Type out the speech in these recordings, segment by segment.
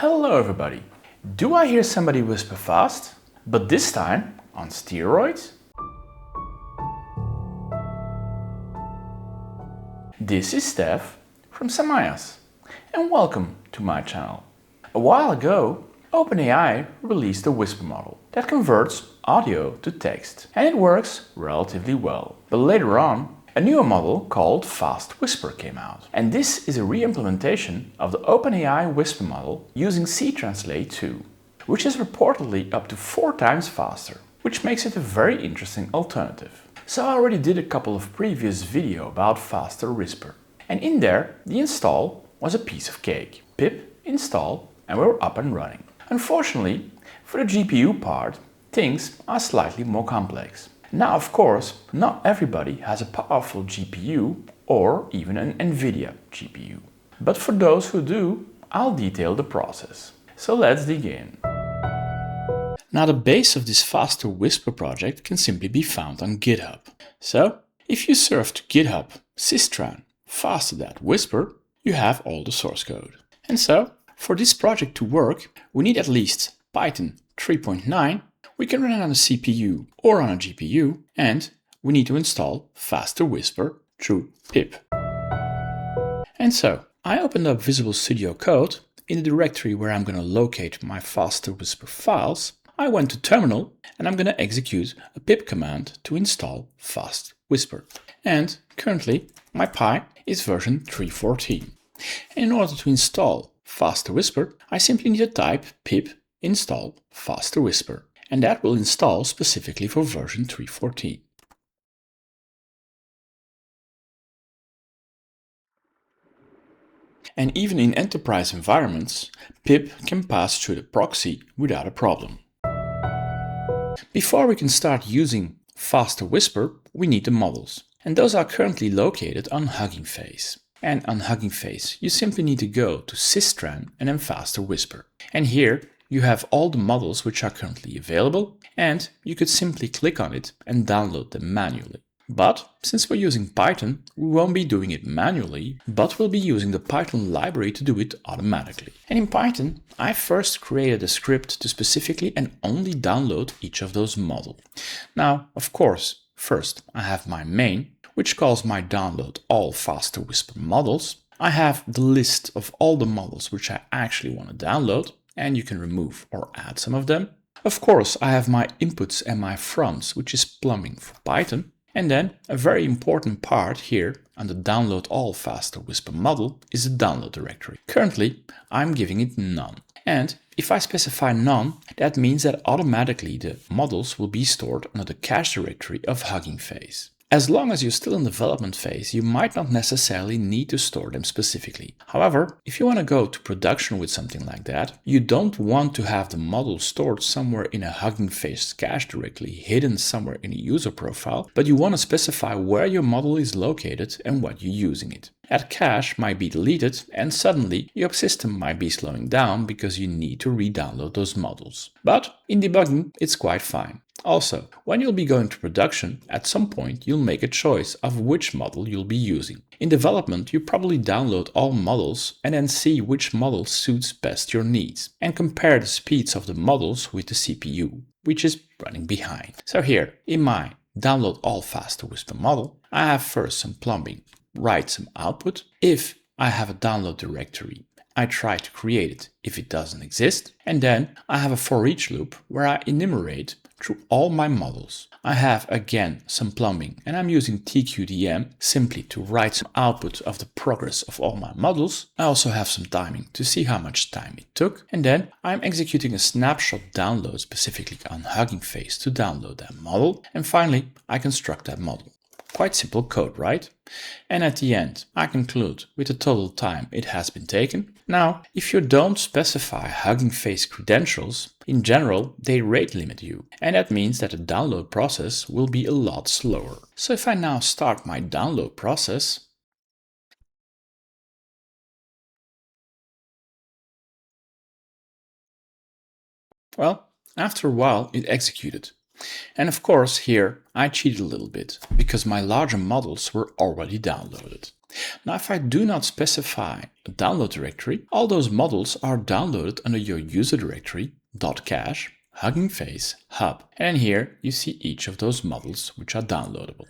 Hello everybody! Do I hear somebody whisper fast? But this time on steroids? This is Stef from Samayas and welcome to my channel. A while ago, OpenAI released a whisper model that converts audio to text, and it works relatively well. But later on, a newer model called Fast Whisper came out, and this is a re-implementation of the OpenAI Whisper model using cTranslate 2, which is reportedly up to 4 times faster, which makes it a very interesting alternative. So I already did a couple of previous videos about Faster Whisper, and in there the install was a piece of cake. Pip install and we were up and running. Unfortunately, for the GPU part, things are slightly more complex. Now, of course, not everybody has a powerful GPU or even an NVIDIA GPU. But for those who do, I'll detail the process. So let's dig in. Now, the base of this Faster Whisper project can simply be found on GitHub. So, if you surf to GitHub systran faster.whisper, you have all the source code. And so, for this project to work, we need at least Python 3.9. We can run it on a CPU or on a GPU, and we need to install Faster Whisper through pip. And so, I opened up Visual Studio Code in the directory where I'm going to locate my Faster Whisper files. I went to terminal and I'm going to execute a pip command to install Fast Whisper. And currently my Pi is version 3.14. And in order to install Faster Whisper, I simply need to type pip install Faster Whisper. And that will install specifically for version 3.14. And even in enterprise environments, pip can pass through the proxy without a problem. Before we can start using Faster Whisper, we need the models. And those are currently located on Hugging Face. And on Hugging Face, you simply need to go to systran and then Faster Whisper. And here, you have all the models which are currently available, and you could simply click on it and download them manually. But since we're using Python, we won't be doing it manually, but we'll be using the Python library to do it automatically. And in Python, I first created a script to specifically and only download each of those models. Now, of course, first I have my main, which calls my download all Faster Whisper models. I have the list of all the models which I actually want to download, and you can remove or add some of them. Of course, I have my inputs and my froms, which is plumbing for Python. And then a very important part here on the download all Faster Whisper model is the download directory. Currently, I'm giving it none. And if I specify none, that means that automatically the models will be stored under the cache directory of Hugging Face. As long as you're still in development phase, you might not necessarily need to store them specifically. However, if you want to go to production with something like that, you don't want to have the model stored somewhere in a Hugging Face cache directly, hidden somewhere in a user profile, but you want to specify where your model is located and what you're using it. That cache might be deleted and suddenly your system might be slowing down because you need to re-download those models. But in debugging, it's quite fine. Also, when you'll be going to production, at some point you'll make a choice of which model you'll be using. In development, you probably download all models and then see which model suits best your needs and compare the speeds of the models with the CPU, which is running behind. So here, in my download all Faster Whisper model, I have first some plumbing, write some output. If I have a download directory, I try to create it if it doesn't exist. And then I have a for each loop where I enumerate through all my models. I have again some plumbing and I'm using cuDNN simply to write some output of the progress of all my models. I also have some timing to see how much time it took. And then I'm executing a snapshot download specifically on Hugging Face to download that model. And finally, I construct that model. Quite simple code, right? And at the end, I conclude with the total time it has been taken. Now, if you don't specify Hugging Face credentials, in general, they rate limit you. And that means that the download process will be a lot slower. So if I now start my download process, well, after a while it executed. And of course here I cheated a little bit because my larger models were already downloaded. Now if I do not specify a download directory, all those models are downloaded under your user directory .cache, Hugging Face, hub. And here you see each of those models which are downloadable.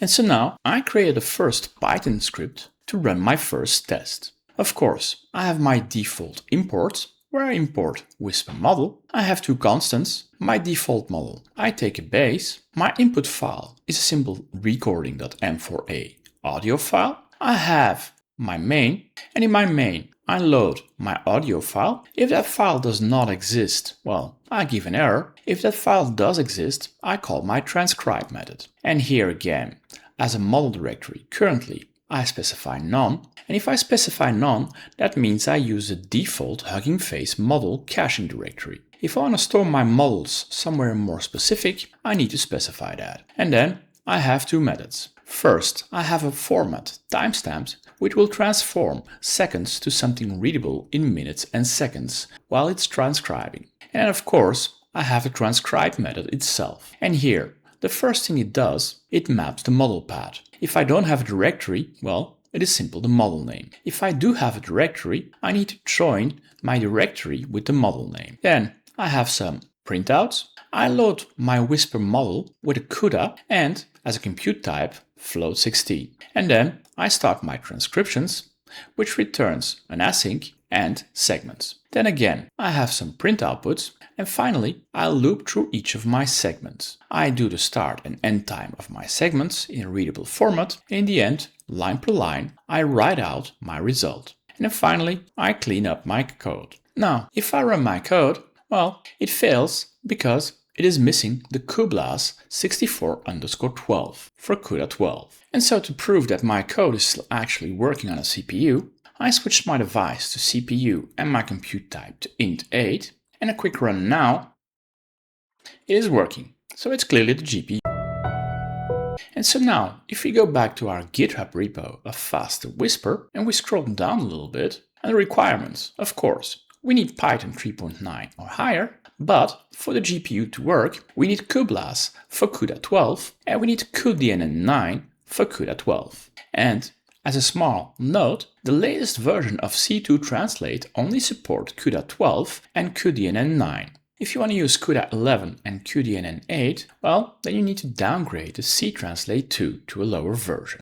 And so now I created a first Python script to run my first test. Of course, I have my default import, where I import Whisper model. I have two constants, my default model. I take a base, my input file is a simple recording.m4a audio file. I have my main, and in my main I load my audio file. If that file does not exist, well, I give an error. If that file does exist, I call my transcribe method. And here again, as a model directory, currently I specify none. And if I specify none, that means I use the default Hugging Face model caching directory. If I want to store my models somewhere more specific, I need to specify that. And then I have two methods. First, I have a format timestamp which will transform seconds to something readable in minutes and seconds while it's transcribing. And of course, I have the transcribe method itself. And here, the first thing it does, it maps the model path. If I don't have a directory, well, it is simple the model name. If I do have a directory, I need to join my directory with the model name. Then I have some printouts. I load my Whisper model with a CUDA and, as a compute type, float 16. And then I start my transcriptions, which returns an async and segments. Then again, I have some print outputs, and finally, I loop through each of my segments. I do the start and end time of my segments in a readable format. In the end, line per line, I write out my result. And then finally, I clean up my code. Now, if I run my code, well, it fails because it is missing the cuBLAS 64_12 for CUDA 12. And so to prove that my code is still actually working on a CPU, I switched my device to CPU and my compute type to int8, and a quick run now, it is working. So it's clearly the GPU. And so now, if we go back to our GitHub repo of Faster Whisper, and we scroll down a little bit, and the requirements, of course, we need Python 3.9 or higher, but for the GPU to work, we need cuBLAS for CUDA 12, and we need cuDNN 9 for CUDA 12. And as a small note, the latest version of C2 Translate only supports CUDA 12 and cuDNN 9. If you want to use CUDA 11 and cuDNN 8, well, then you need to downgrade the C Translate 2 to a lower version.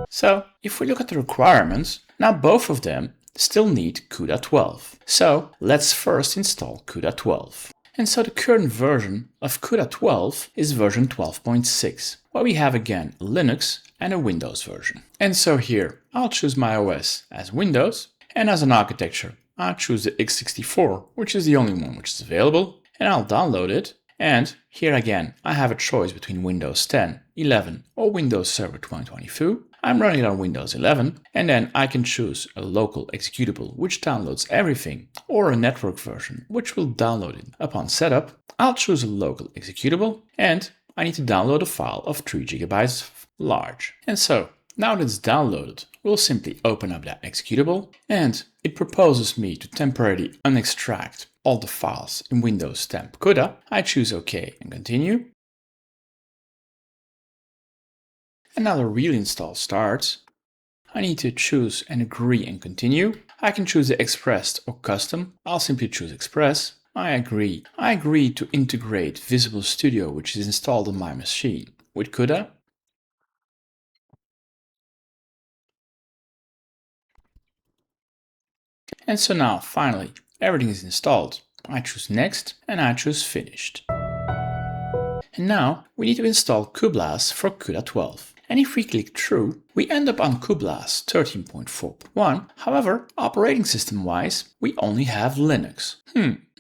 So, if we look at the requirements, now both of them still need CUDA 12. So, let's first install CUDA 12. And so the current version of CUDA 12 is version 12.6, where we have again a Linux and a Windows version. And so here, I'll choose my OS as Windows, and as an architecture, I'll choose the x64, which is the only one which is available, and I'll download it. And here again, I have a choice between Windows 10, 11 or Windows Server 2022. I'm running it on Windows 11, and then I can choose a local executable which downloads everything, or a network version which will download it upon setup. I'll choose a local executable, and I need to download a file of 3 GB large. And so, now that it's downloaded, we'll simply open up that executable, and it proposes me to temporarily unextract all the files in Windows temp CUDA. I choose OK and continue. And now the real install starts. I need to choose and agree and continue. I can choose the expressed or custom. I'll simply choose express. I agree. I agree to integrate Visual Studio, which is installed on my machine, with CUDA. And so now, finally, everything is installed. I choose next and I choose finished. And now we need to install cuBLAS for CUDA 12. And if we click through, we end up on cuBLAS 13.4.1. However, operating system wise, we only have Linux.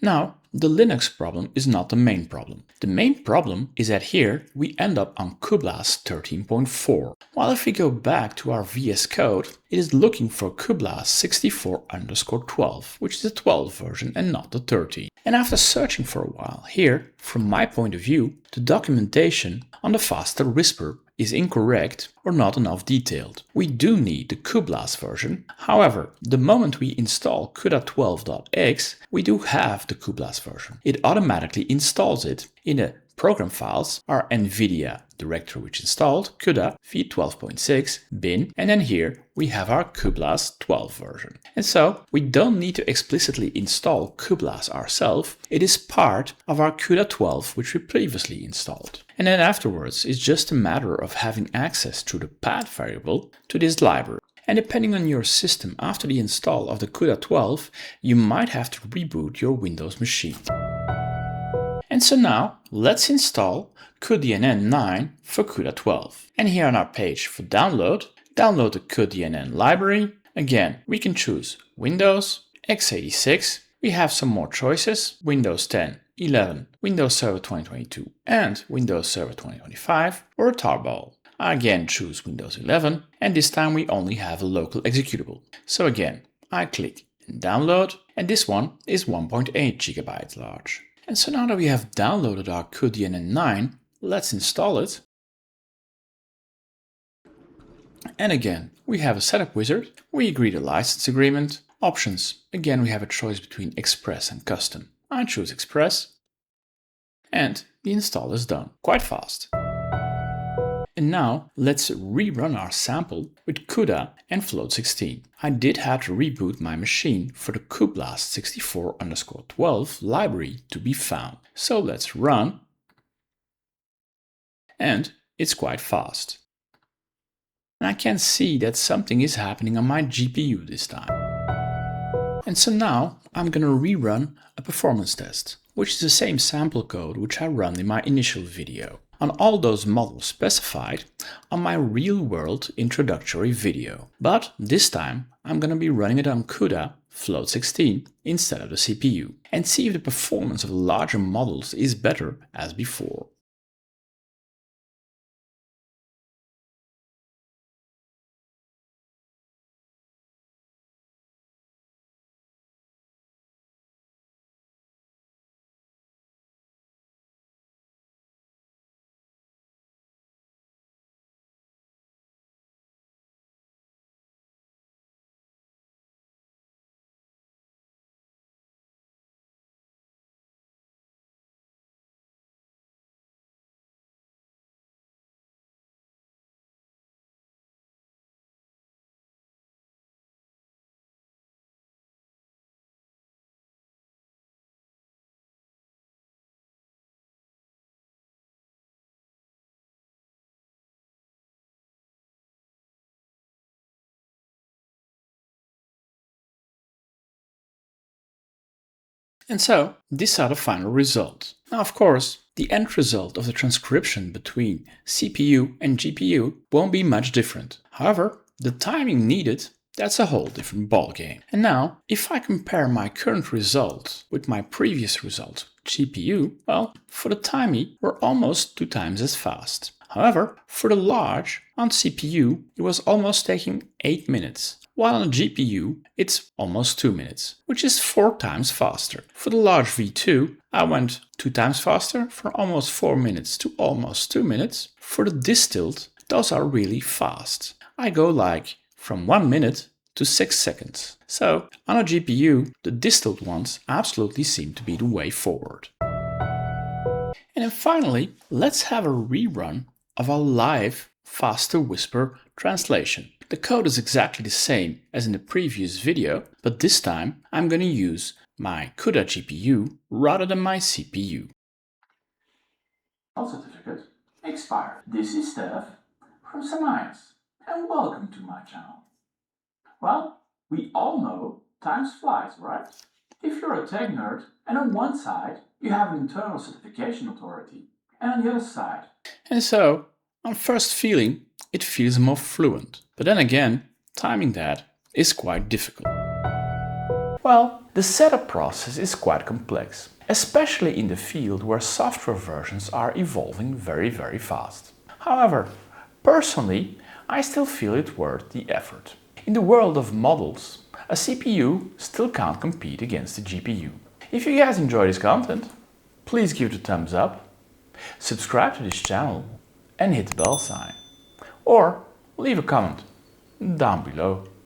Now, the Linux problem is not the main problem. The main problem is that here we end up on cuBLAS 13.4. While if we go back to our VS Code, it is looking for cuBLAS 64_12, which is the 12 version and not the 13. And after searching for a while here, from my point of view, the documentation on the Faster Whisper is incorrect or not enough detailed. We do need the cuBLAS version. However, the moment we install CUDA12.x, we do have the cuBLAS version. It automatically installs it in a program files are NVIDIA directory which installed, CUDA v12.6, bin, and then here we have our cuBLAS 12 version. And so we don't need to explicitly install cuBLAS ourselves, it is part of our CUDA 12 which we previously installed. And then afterwards it's just a matter of having access to the path variable to this library. And depending on your system after the install of the CUDA 12, you might have to reboot your Windows machine. And so now let's install cuDNN 9 for CUDA 12. And here on our page for download the cuDNN library. Again, we can choose Windows, x86. We have some more choices: Windows 10, 11, Windows Server 2022 and Windows Server 2025, or a tarball. I again choose Windows 11, and this time we only have a local executable. So again, I click and download, and this one is 1.8 GB large. And so now that we have downloaded our cuDNN 9, let's install it. And again, we have a setup wizard. We agree the license agreement. Options. Again, we have a choice between Express and Custom. I choose Express. And the install is done. Quite fast. And now let's rerun our sample with CUDA and float16. I did have to reboot my machine for the cuBLAS 64_12 library to be found. So let's run. And it's quite fast. And I can see that something is happening on my GPU this time. And so now I'm gonna rerun a performance test, which is the same sample code which I ran in my initial video, on all those models specified on my real-world introductory video. But this time I'm gonna be running it on CUDA float16 instead of the CPU, and see if the performance of larger models is better as before. And so, these are the final results. Now, of course, the end result of the transcription between CPU and GPU won't be much different. However, the timing needed, that's a whole different ballgame. And now, if I compare my current result with my previous result, GPU, well, for the timing, we're almost 2 times as fast. However, for the large, on CPU, it was almost taking 8 minutes. While on a GPU, it's almost 2 minutes, which is 4 times faster. For the large V2, I went 2 times faster, from almost 4 minutes to almost 2 minutes. For the distilled, those are really fast. I go like from 1 minute to 6 seconds. So on a GPU, the distilled ones absolutely seem to be the way forward. And then finally, let's have a rerun of a live faster whisper translation. The code is exactly the same as in the previous video, but this time I'm going to use my CUDA GPU rather than my CPU. Certificate expired. This is Stef from Samayas, and welcome to my channel. Well, we all know time flies, right? If you're a tech nerd, and on one side you have an internal certification authority, and on the other side. And so, on first feeling, it feels more fluent. But then again, timing that is quite difficult. Well, the setup process is quite complex, especially in the field where software versions are evolving very, very fast. However, personally, I still feel it worth the effort. In the world of models, a CPU still can't compete against the GPU. If you guys enjoy this content, please give it a thumbs up, subscribe to this channel and hit the bell sign. Or leave a comment down below.